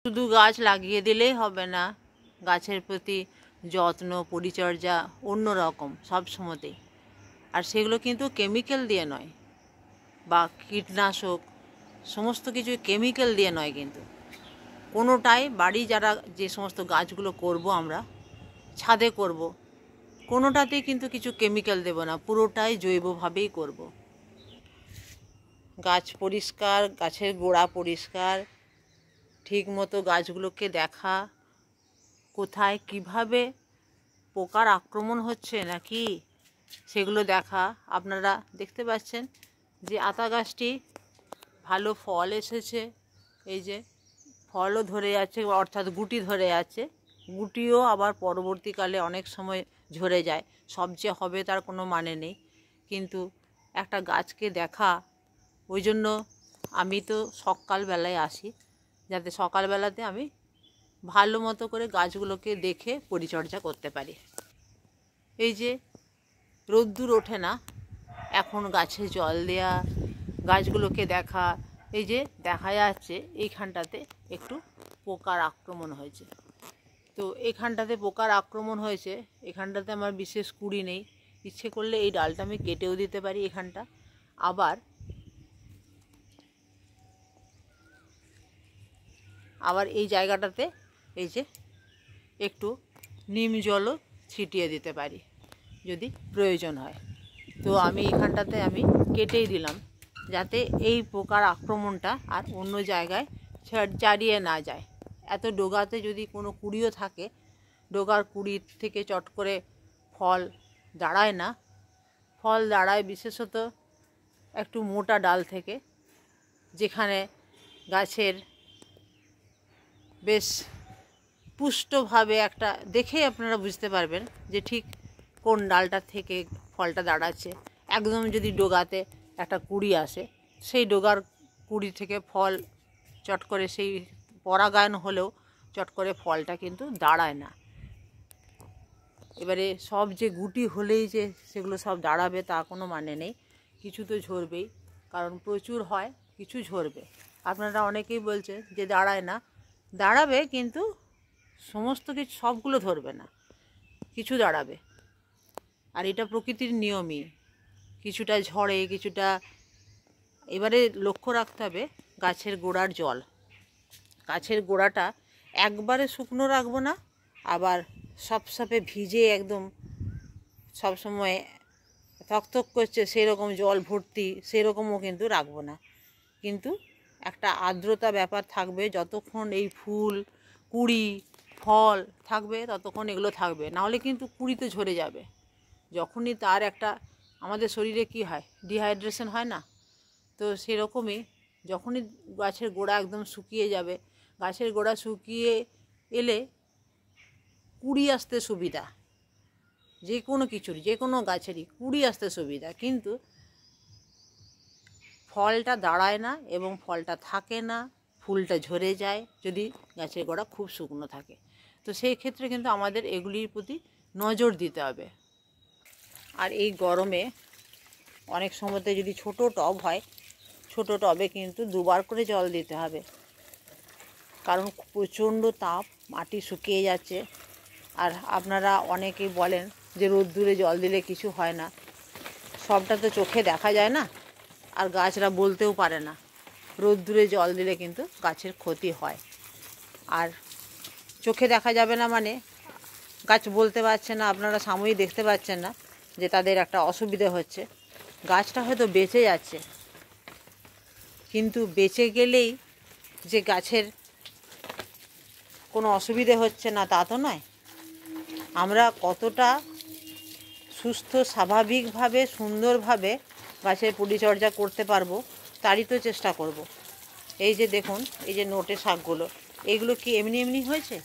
শুধু গাছ লাগিয়ে দিলেই হবে না, গাছের প্রতি যত্ন পরিচর্যা অন্যরকম সব সময়তেই। আর সেগুলো কিন্তু কেমিক্যাল দিয়ে নয় বা কীটনাশক, সমস্ত কিছু কেমিক্যাল দিয়ে নয়, কিন্তু কোনোটাই বাড়ি যারা যে সমস্ত গাছগুলো করব আমরা ছাদে করব, কোনোটাতেই কিন্তু কিছু কেমিক্যাল দেব না, পুরোটাই জৈবভাবেই করব। গাছ পরিষ্কার, গাছের গোড়া পরিষ্কার, ঠিক মতো গাছগুলোকে দেখা, কোথায় কিভাবে পোকার আক্রমণ হচ্ছে নাকি সেগুলো দেখা। আপনারা দেখতে পাচ্ছেন যে আতা গাছটি ভালো ফল এসেছে, এই যে ফলও ধরে যাচ্ছে, অর্থাৎ গুটি ধরে যাচ্ছে। গুটিও আবার পরবর্তীকালে অনেক সময় ঝরে যায়, সব যে হবে তার কোনো মানে নেই, কিন্তু একটা গাছকে দেখা, ওই জন্য আমি তো সকালবেলায় আসি, যাতে সকালবেলাতে আমি ভালো মতো করে গাছগুলোকে দেখে পরিচর্যা করতে পারি। এই যে রোদ্দুর ওঠে না, এখন গাছে জল দেয়া, গাছগুলোকে দেখা, এই যে দেখা যাচ্ছে এইখানটাতে একটু পোকার আক্রমণ হয়েছে। তো এখানটাতে পোকার আক্রমণ হয়েছে, এখানটাতে আমার বিশেষ কুড়ি নেই, ইচ্ছে করলে এই ডালটা আমি কেটেও দিতে পারি এখানটা। আবার এই জায়গাটাতে এই যে একটু নিম জলও ছিটিয়ে দিতে পারি যদি প্রয়োজন হয়। তো আমি এখানটাতে আমি কেটেই দিলাম, যাতে এই পোকার আক্রমণটা আর অন্য জায়গায় চারিয়ে না যায়। এত ডোগাতে যদি কোনো কুড়িও থাকে, ডোগার কুড়ি থেকে চট করে ফল দাঁড়ায় না। ফল দাঁড়ায় বিশেষত একটু মোটা ডাল থেকে, যেখানে গাছের বেশ পুষ্টভাবে একটা দেখেই আপনারা বুঝতে পারবেন যে ঠিক কোন ডালটা থেকে ফলটা দাঁড়াচ্ছে। একদম যদি ডোগাতে একটা কুড়ি আসে, সেই ডোগার কুড়ি থেকে ফল চট করে, সেই পরাগায়ন হলেও চট করে ফলটা কিন্তু দাঁড়ায় না। এবারে সব যে গুটি হলেই যে সেগুলো সব দাঁড়াবে তা কোনো মানে নেই, কিছু তো ঝরবেই, কারণ প্রচুর হয়, কিছু ঝরবে। আপনারা অনেকেই বলছে যে দাঁড়ায় না, দাঁড়াবে, কিন্তু সমস্ত কিছু সবগুলো ধরবে না, কিছু দাঁড়াবে। আর এটা প্রকৃতির নিয়মই, কিছুটা ঝরে কিছুটা। এবারে লক্ষ্য রাখতে হবে গাছের গোড়ার জল, গাছের গোড়াটা একবারে শুকনো রাখবো না, আবার সপসপে ভিজে একদম সবসময় থকথক করছে সেরকম জল ভর্তি সেরকমও কিন্তু রাখবো না, কিন্তু একটা আর্দ্রতা ব্যাপার থাকবে। যতক্ষণ এই ফুল কুড়ি ফল থাকবে ততক্ষণ এগুলো থাকবে, নাহলে কিন্তু কুড়িতে ঝরে যাবে। যখনই তার একটা, আমাদের শরীরে কি হয়, ডিহাইড্রেশন হয় না, তো সেরকমই যখনই গাছের গোড়া একদম শুকিয়ে যাবে, গাছের গোড়া শুকিয়ে এলে কুড়ি আসতে সুবিধা, যে কোনো কিছুর, যে কোনো গাছেরই কুড়ি আসতে সুবিধা, কিন্তু ফলটা দাঁড়ায় না এবং ফলটা থাকে না, ফুলটা ঝরে যায় যদি গাছের গোড়া খুব শুকনো থাকে। তো সেই ক্ষেত্রে কিন্তু আমাদের এগুলির প্রতি নজর দিতে হবে। আর এই গরমে অনেক সময়তে যদি ছোট টব হয়, ছোট টবে কিন্তু দুবার করে জল দিতে হবে, কারণ প্রচণ্ড তাপ, মাটি শুকিয়ে যাচ্ছে। আর আপনারা অনেকেই বলেন যে রোদ্দুরে জল দিলে কিছু হয় না, সবটা তো চোখে দেখা যায় না, আর গাছরা বলতেও পারে না। রোদ্দুরে জল দিলে কিন্তু গাছের ক্ষতি হয়। আর চোখে দেখা যাবে না মানে গাছ বলতে পারছে না, আপনারা সাময়িক দেখতে পাচ্ছেন না যে তাদের একটা অসুবিধে হচ্ছে, গাছটা হয়তো বেঁচে যাচ্ছে, কিন্তু বেঁচে গেলেই যে গাছের কোনো অসুবিধে হচ্ছে না তা তো নয়। আমরা কতটা সুস্থ স্বাভাবিকভাবে সুন্দরভাবে গাছের পরিচর্যা করতে পারবো তারই তো চেষ্টা করব। এই যে দেখুন, এই যে নোটে শাকগুলো, এইগুলো কি এমনি এমনি হয়েছে?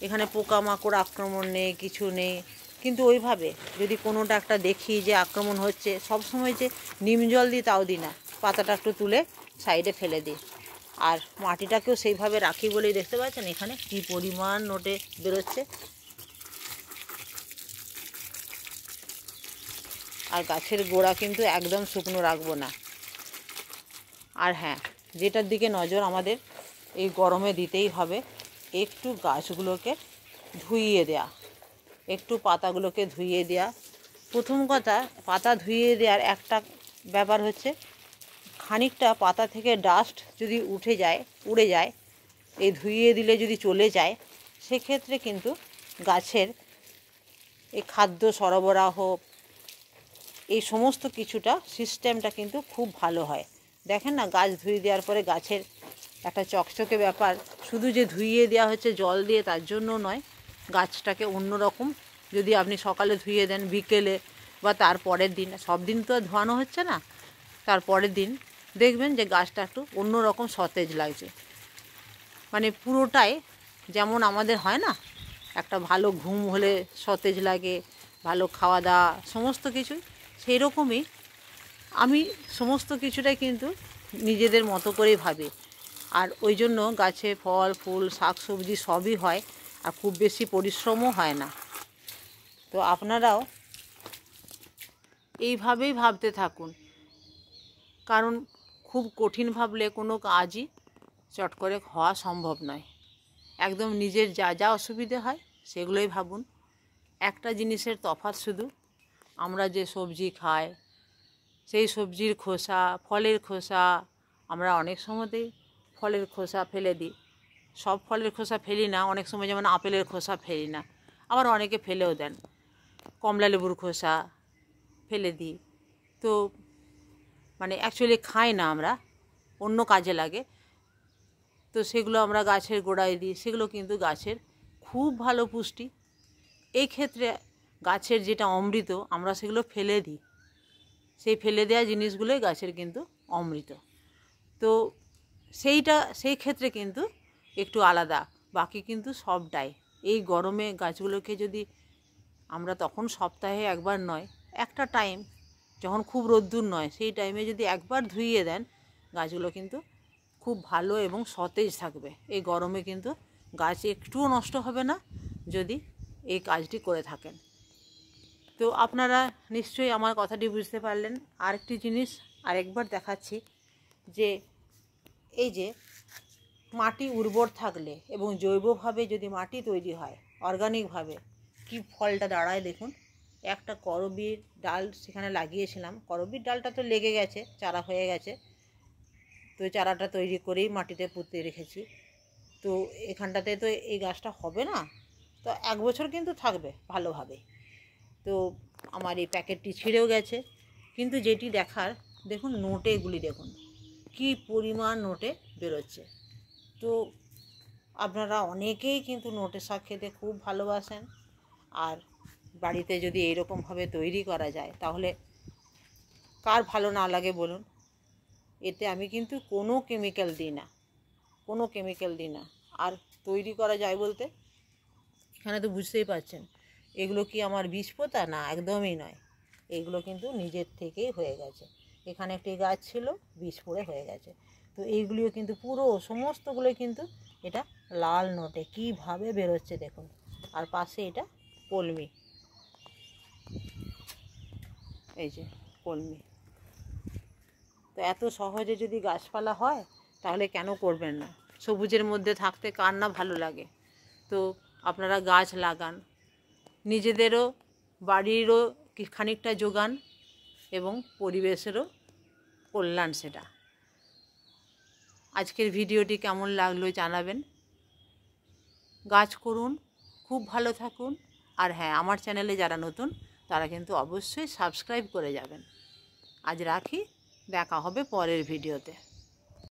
এখানে পোকামাকড় আক্রমণ নেই, কিছু নেই, কিন্তু ওইভাবে যদি কোনোটা একটা দেখি যে আক্রমণ হচ্ছে, সব সময় যে নিম জল দিই তাও দিই না, পাতাটা একটু তুলে সাইডে ফেলে দিই। আর মাটিটাকেও সেইভাবে রাখি বলেই দেখতে পাচ্ছেন এখানে কী পরিমাণ নোটে বেরোচ্ছে। আর গাছের গোড়া কিন্তু একদম শুকনো রাখবো না। আর হ্যাঁ, যেটার দিকে নজর আমাদের, এই গরমে দিতেই হবে। একটু গাছগুলোকে ধুইয়ে দেয়া, একটু পাতাগুলোকে ধুইয়ে দেয়া। প্রথম কথা, পাতা ধুইয়ে দেওয়ার একটা ব্যাপার হচ্ছে, খানিকটা পাতা থেকে ডাস্ট যদি উড়ে যায়, এই ধুইয়ে দিলে যদি চলে যায়, সেক্ষেত্রে কিন্তু গাছের এই খাদ্য সরবরাহ, এই সমস্ত কিছুটা সিস্টেমটা কিন্তু খুব ভালো হয়। দেখেন না, গাছ ধুয়ে দেওয়ার পরে গাছের একটা চকচকে ব্যাপার। শুধু যে ধুইয়ে দেওয়া হচ্ছে জল দিয়ে তার জন্য নয়, গাছটাকে অন্যরকম যদি আপনি সকালে ধুয়ে দেন, বিকেলে বা তার পরের দিন, সব দিন তো ধোয়ানো হচ্ছে না, তার পরের দিন দেখবেন যে গাছটা একটু অন্যরকম সতেজ লাগছে। মানে পুরোটাই যেমন আমাদের হয় না, একটা ভালো ঘুম হলে সতেজ লাগে, ভালো খাওয়া দাওয়া, সমস্ত কিছুই সেই রকমই আমি সমস্ত কিছুটাই কিন্তু নিজেদের মতো করেই ভাবি। আর ওই জন্য গাছে ফল ফুল শাক সবজি সবই হয়, আর খুব বেশি পরিশ্রমও হয় না। তো আপনারাও এইভাবেই ভাবতে থাকুন, কারণ খুব কঠিন ভাবলে কোনো কাজই চট করে হওয়া সম্ভব নয়। একদম নিজের যা যা অসুবিধে হয় সেগুলোই ভাবুন। একটা জিনিসের তফাৎ শুধু, আমরা যে সবজি খাই সেই সবজির খোসা, ফলের খোসা, আমরা অনেক সময়তেই ফলের খোসা ফেলে দিই। সব ফলের খোসা ফেলি না, অনেক সময় যেমন আপেলের খোসা ফেলি না, আবার অনেকে ফেলেও দেন। কমলা লেবুর খোসা ফেলে দিই, তো মানে অ্যাকচুয়ালি খাই না আমরা, অন্য কাজে লাগে। তো সেগুলো আমরা গাছের গোড়ায় দিই, সেগুলো কিন্তু গাছের খুব ভালো পুষ্টি। এই ক্ষেত্রে গাছের যেটা অমৃত, আমরা সেগুলো ফেলে দিই। সেই ফেলে দেওয়া জিনিসগুলোই গাছের কিন্তু অমৃত। তো সেই ক্ষেত্রে কিন্তু একটু আলাদা, বাকি কিন্তু সবটাই। এই গরমে গাছগুলোকে যদি আমরা তখন সপ্তাহে একবার নয়, একটা টাইম যখন খুব রোদ্দুর নয় সেই টাইমে যদি একবার ধুইয়ে দেন, গাছগুলো কিন্তু খুব ভালো এবং সতেজ থাকবে। এই গরমে কিন্তু গাছ একটুও নষ্ট হবে না যদি এই কাজটি করে থাকেন। তো আপনারা নিশ্চয়ই আমার কথাটি বুঝতে পারলেন। আরেকটি জিনিস আরেকবার দেখাচ্ছি, যে এই যে মাটি উর্বর থাকলে এবং জৈবভাবে যদি মাটি তৈরি হয় অর্গানিকভাবে, কি ফলটা দাঁড়ায় দেখুন। একটা করবীর ডাল সেখানে লাগিয়েছিলাম, করবীর ডালটা তো লেগে গেছে, চারা হয়ে গেছে, তো চারাটা তৈরি করেই মাটিতে পুঁতে রেখেছি। তো এখানটাতে তো এই গাছটা হবে না, তো 1 বছর কিন্তু থাকবে ভালোভাবে। তো আমার এই প্যাকেটটি ছিঁড়েও গেছে, কিন্তু যেটি দেখার, দেখুন নোটেগুলি দেখুন কি পরিমাণ নোটে বেরোচ্ছে। তো আপনারা অনেকেই কিন্তু নোটে শাক খেতে খুব ভালোবাসেন, আর বাড়িতে যদি এইরকমভাবে তৈরি করা যায় তাহলে কার ভালো না লাগে বলুন। এতে আমি কিন্তু কোনো কেমিক্যাল দিই না, কোনো কেমিক্যাল দিই না। আর তৈরি করা যায় বলতে এখানে তো বুঝতেই পারছেন, এগুলো কি আমার বীজ পোঁতা না, একদমই নয়। এগুলো কিন্তু নিজের থেকেই হয়ে গেছে। এখানে একটি গাছ ছিল, বীজ পড়ে হয়ে গেছে। তো এইগুলিও কিন্তু পুরো সমস্তগুলোই কিন্তু এটা লাল নোটে কীভাবে বেরোচ্ছে দেখুন। আর পাশে এটা কলমি, এই যে কলমি। তো এত সহজে যদি গাছপালা হয় তাহলে কেন করবেন না? সবুজের মধ্যে থাকতে কার না ভালো লাগে? তো আপনারা গাছ লাগান, নিজেদেরও বাড়িরও খানিকটা যোগান এবং পরিবেশেরও কল্যাণ সেটা। আজকের ভিডিওটি কেমন লাগলো জানাবেন। গাছ করুন, খুব ভালো থাকুন। আর হ্যাঁ, আমার চ্যানেলে যারা নতুন তারা কিন্তু অবশ্যই সাবস্ক্রাইব করে যাবেন। আজ রাখি, দেখা হবে পরের ভিডিওতে।